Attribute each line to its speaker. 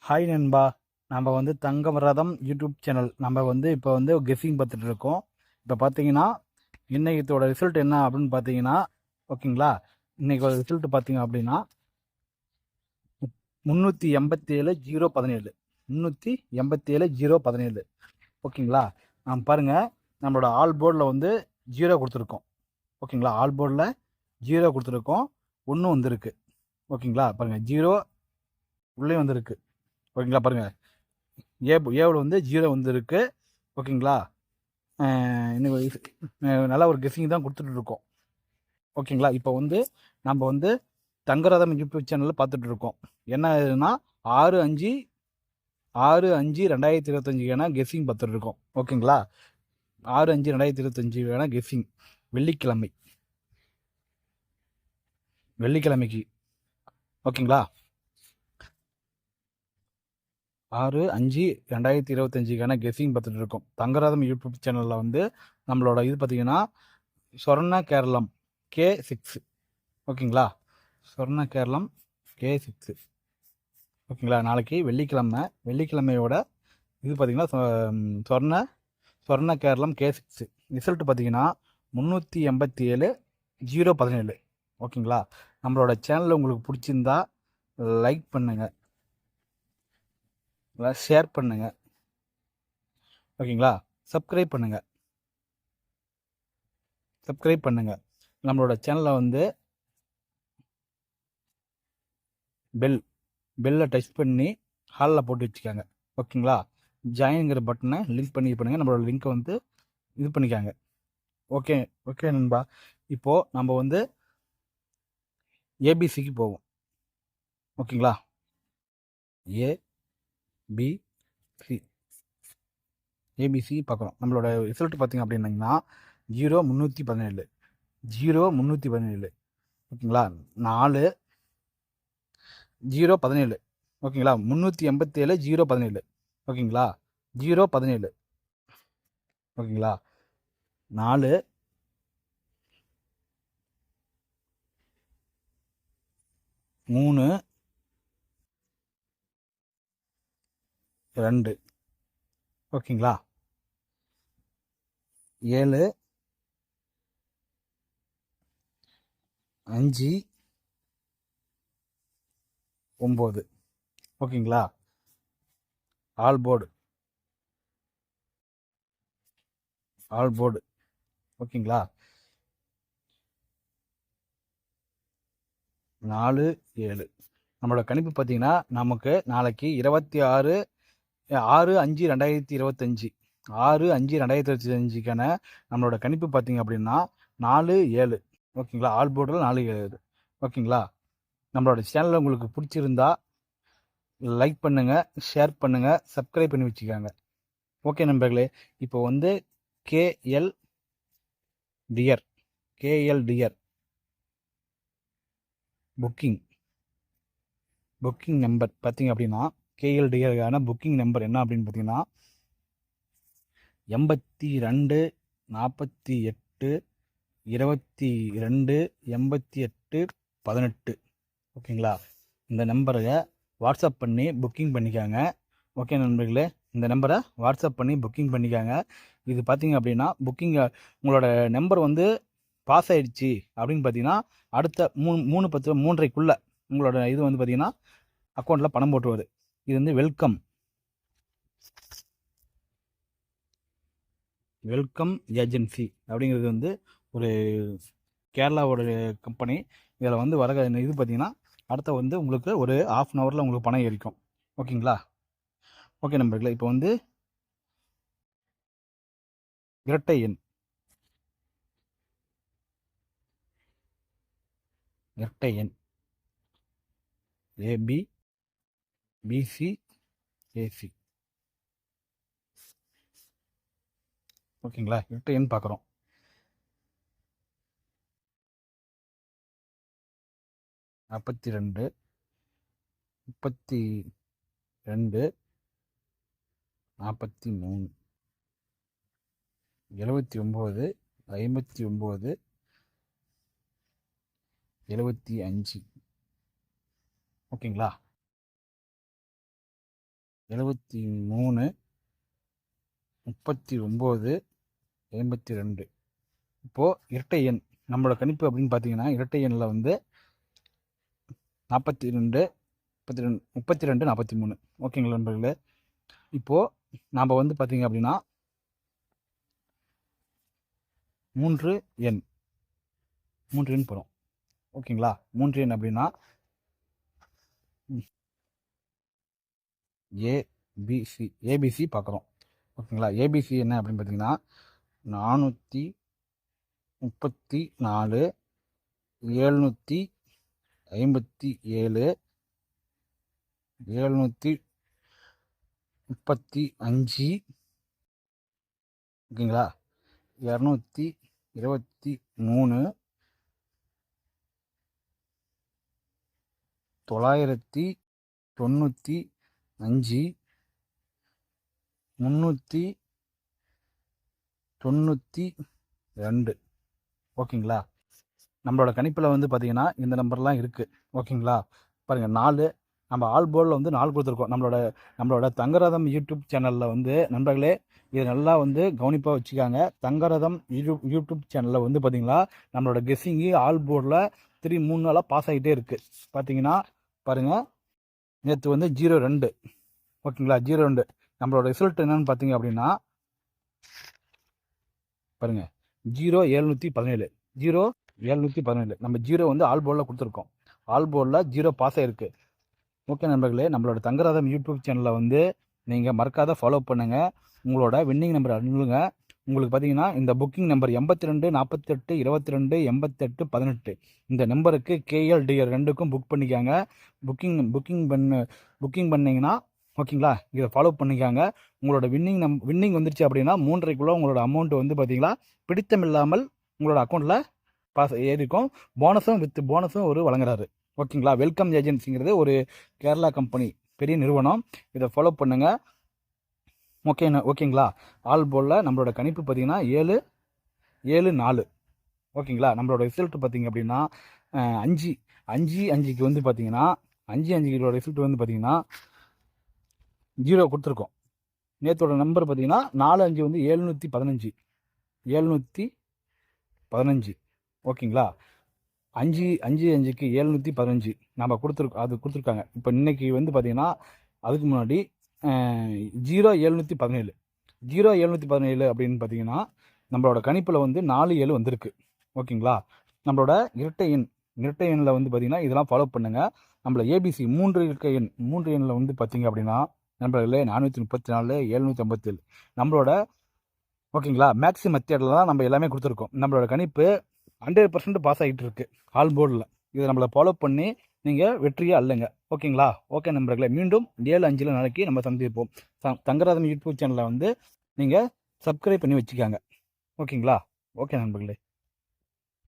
Speaker 1: Hi நண்பா. நம்ம வந்து தங்கம் ரதம் யூடியூப் சேனல் நம்ம வந்து இப்போ வந்து கெஸ்ஸிங் பார்த்துட்டு இருக்கோம். இப்போ பார்த்தீங்கன்னா இன்னைக்கத்தோட ரிசல்ட் என்ன அப்படின்னு பார்த்தீங்கன்னா, ஓகேங்களா, இன்னைக்கு ரிசல்ட் பார்த்தீங்க அப்படின்னா 387 017 387 017. ஓகேங்களா, நாம் பாருங்க, நம்மளோட ஆல் போர்டில் வந்து 0 கொடுத்துருக்கோம். ஓகேங்களா, ஆல் போர்டில் 0 கொடுத்துருக்கோம். ஒன்று வந்துருக்கு. ஓகேங்களா, பாருங்க 0 உள்ளே வந்துருக்கு. ஓகேங்களா, பாருங்க ஏவில் வந்து 0 வந்துருக்கு. ஓகேங்களா, இன்னும் நல்ல ஒரு கெஸ்ஸிங் தான் கொடுத்துட்டு இருக்கோம். ஓகேங்களா, இப்போ வந்து நம்ம வந்து தங்கரதம் யூடியூப் சேனலில் பார்த்துட்டு இருக்கோம். என்ன ஆகுதுன்னா 6/5/2025 கெஸ்ஸிங் பார்த்துட்டு இருக்கோம். ஓகேங்களா, 6/5/2025 கெஸ்ஸிங் வெள்ளிக்கிழமைக்கு. ஓகேங்களா, 6/5/2025 கெஸ்ஸிங் பார்த்துட்டு இருக்கோம். தங்கரதம் யூடியூப் சேனலில் வந்து நம்மளோட இது பார்த்தீங்கன்னா சொர்ண கேரளம் K6. ஓகேங்களா, சொர்ண கேரளம் K6. ஓகேங்களா, நாளைக்கு வெள்ளிக்கிழமையோட இது பார்த்தீங்கன்னா சொர்ண கேரளம் K6 ரிசல்ட் பார்த்தீங்கன்னா 387 017. ஓகேங்களா, நம்மளோட சேனல் உங்களுக்கு பிடிச்சிருந்தா லைக் பண்ணுங்கள், ஷேர் பண்ணுங்கள். ஓகேங்களா, சப்ஸ்கிரைப் பண்ணுங்கள். நம்மளோட சேனலில் வந்து பெல்லை டச் பண்ணி ஹாலில் போட்டு வச்சுக்காங்க. ஓகேங்களா, ஜாயின்ங்கிற பட்டனை லிங்க் பண்ணி பண்ணுங்கள். நம்மளோட லிங்க்கை வந்து இது பண்ணிக்காங்க. ஓகே ஓகே நண்பா. இப்போது நம்ம வந்து ஏபிசிக்கு போவோம். ஓகேங்களா, ஏபிசி பார்க்குறோம். நம்மளோட ரிசல்ட் பார்த்திங்க அப்படின்னீங்கன்னா 0 317. ஓகேங்களா, 4 0 17. ஓகேங்களா, 387 0 17. ஓகேங்களா, 0 17. ஓகேங்களா, 4 3 2. ஓகேங்களா, 7 5 9. ஓகேங்களா, ஆல் போர்டு. ஓகேங்களா, 4 7. நம்மளோட கணிப்பு பார்த்தீங்கன்னா நமக்கு நாளைக்கு 6/5/2025 6/5/2025 நம்மளோட கணிப்பு பார்த்தீங்க அப்படின்னா 4 7. ஓகேங்களா, ஆல் போர்டில் 4 7. ஓகேங்களா, நம்மளோட சேனல் உங்களுக்கு பிடிச்சிருந்தா லைக் பண்ணுங்கள், ஷேர் பண்ணுங்கள், சப்ஸ்கிரைப் பண்ணி வச்சுக்கோங்க. ஓகே நண்பர்களே, இப்போ வந்து கேஎல் டியர் புக்கிங் நம்பர் பார்த்தீங்க அப்படின்னா கேஎல் டியருக்கான புக்கிங் நம்பர் என்ன அப்படின்னு பார்த்தீங்கன்னா 82 48 22 88 18. ஓகேங்களா, இந்த நம்பரை வாட்ஸ்அப் பண்ணி புக்கிங் பண்ணிக்காங்க. ஓகே நண்பர்களே, இந்த நம்பரை வாட்ஸ்அப் பண்ணி புக்கிங் பண்ணிக்காங்க. இது பார்த்தீங்க அப்படின்னா உங்களோட நம்பர் வந்து பாஸ் ஆகிடுச்சு அப்படின்னு பார்த்தீங்கன்னா அடுத்த 3:10 3:30க்குள்ளே உங்களோட இது வந்து பார்த்தீங்கன்னா அக்கௌண்ட்டில் பணம் போட்டுருவார். இது வந்து வெல்கம் ஏஜென்சி அப்படிங்கிறது வந்து ஒரு கேரளாவோட கம்பெனி. இதில் வந்து வர இது பார்த்தீங்கன்னா அடுத்த வந்து உங்களுக்கு ஒரு 1/2 hourல உங்களுக்கு பணம் ஏறிக்கும். ஓகேங்களா, ஓகே நண்பர்களே, இப்போ வந்து இரட்டை எண் ஏபி பிசி ஏசி. ஓகேங்களா, இரட்டை எண் பார்க்குறோம். 42 32 43 79 59 75. ஓகேங்களா, 73 39 52. இப்போது இரட்டை எண் நம்மளோட கணிப்பு அப்படின்னு பார்த்தீங்கன்னா இரட்டை எண்ணில் வந்து 42 32 43. ஓகேங்களா நண்பர்களே? இப்போது நாம் வந்து பார்த்தீங்க அப்படின்னா 3 எண் போகிறோம். ஓகேங்களா? 3 எண் அப்படின்னா ஏபிசி பார்க்குறோம். ஓகேங்களா? ஏபிசி என்ன அப்படின்னு பார்த்தீங்கன்னா 434 757 735. ஓகேங்களா? 223 995 392. ஓகேங்களா? நம்மளோட கணிப்பில் வந்து பார்த்தீங்கன்னா இந்த நம்பர்லாம் இருக்குது. ஓகேங்களா? பாருங்கள் 4 நம்ம ஆல் போர்டில் வந்து 4 கொடுத்துருக்கோம். நம்மளோட தங்கரதம் யூடியூப் சேனலில் வந்து நண்பர்களே இதை நல்லா வந்து கவனிப்பாக வச்சுக்காங்க. தங்கரதம் யூடியூப் சேனலில் வந்து பார்த்தீங்களா நம்மளோட கெஸ்ஸிங்கு ஆல் போர்டில் 3 நாளாக பாஸ் ஆகிட்டே இருக்குது. பார்த்தீங்கன்னா பாருங்கள் நேற்று வந்து 02. ஓகேங்களா? 02 நம்மளோட ரிசல்ட் என்னன்னு பார்த்தீங்க அப்படின்னா பாருங்கள் 0717 0717 நம்ம 0 வந்து ஆல் போர்டில் கொடுத்துருக்கோம். ஆல் போர்டில் 0 பாஸ் ஆகிருக்கு. ஓகே நண்பர்களே, நம்மளோட தங்கரதம் யூடியூப் சேனலில் வந்து நீங்கள் மறக்காத ஃபாலோ பண்ணுங்கள். உங்களோட வின்னிங் நம்பர் அனுப்புங்க. உங்களுக்கு பார்த்தீங்கன்னா இந்த புக்கிங் நம்பர் 82 48 22 88 18 இந்த நம்பருக்கு KLDR 2க்கும் புக் பண்ணிக்காங்க. புக்கிங் பண்ணிங்கன்னா ஓகேங்களா இதை ஃபாலோ பண்ணிக்காங்க. உங்களோட வின்னிங் வந்துருச்சு அப்படின்னா 3:30க்குள்ளே உங்களோட அமௌண்ட் வந்து பார்த்தீங்களா பிடித்தமில்லாமல் உங்களோட அக்கௌண்ட்டில் பாஸ் ஏறிக்கும். போனஸும் ஒரு வழங்குறாரு. ஓகேங்களா? வெல்கம் ஏஜென்சிங்கிறது ஒரு கேரளா கம்பெனி, பெரிய நிறுவனம். இதை ஃபாலோ பண்ணுங்கள். ஓகேங்களா? ஆல் போர்டில் நம்மளோட கணிப்பு பார்த்தீங்கன்னா 7-4. ஓகேங்களா? நம்மளோட ரிசல்ட் பார்த்தீங்க அப்படின்னா 5-5க்கு வந்து பார்த்தீங்கன்னா 5-5 ரிசல்ட் வந்து பார்த்தீங்கன்னா 0 கொடுத்துருக்கோம். நேற்றோட நம்பர் பார்த்தீங்கன்னா 4-5 வந்து 715. ஓகேங்களா? 5-5க்கு 715 நம்ம கொடுத்துருக்காங்க. இப்போ இன்னைக்கு வந்து பார்த்தீங்கன்னா அதுக்கு முன்னாடி 0-717 அப்படின்னு பார்த்தீங்கன்னா நம்மளோட கணிப்பில் வந்து 4-7 வந்திருக்கு. ஓகேங்களா? நம்மளோட இரட்டை எண்ணில் வந்து பார்த்தீங்கன்னா இதெல்லாம் ஃபாலோ பண்ணுங்கள். நம்மள ஏபிசி 3 எண்ணில் வந்து பார்த்தீங்க அப்படின்னா நண்பர்களே 434 757 நம்மளோட ஓகேங்களா மேக்ஸி மெத்தடில் தான் நம்ம எல்லாமே கொடுத்துருக்கோம். நம்மளோட கணிப்பு 100% பாஸ் ஆகிட்டு இருக்கு ஆல் போர்டில். இதை நம்மளை ஃபாலோ பண்ணி நீங்கள் வெற்றியை அல்லங்க. ஓகேங்களா? ஓகே நண்பர்களே, மீண்டும் 7-5 நாளைக்கு நம்ம சந்திப்போம். தங்கரதம் யூடியூப் சேனலை வந்து நீங்கள் சப்ஸ்கிரைப் பண்ணி வச்சுக்காங்க. ஓகேங்களா? ஓகே நண்பர்களே.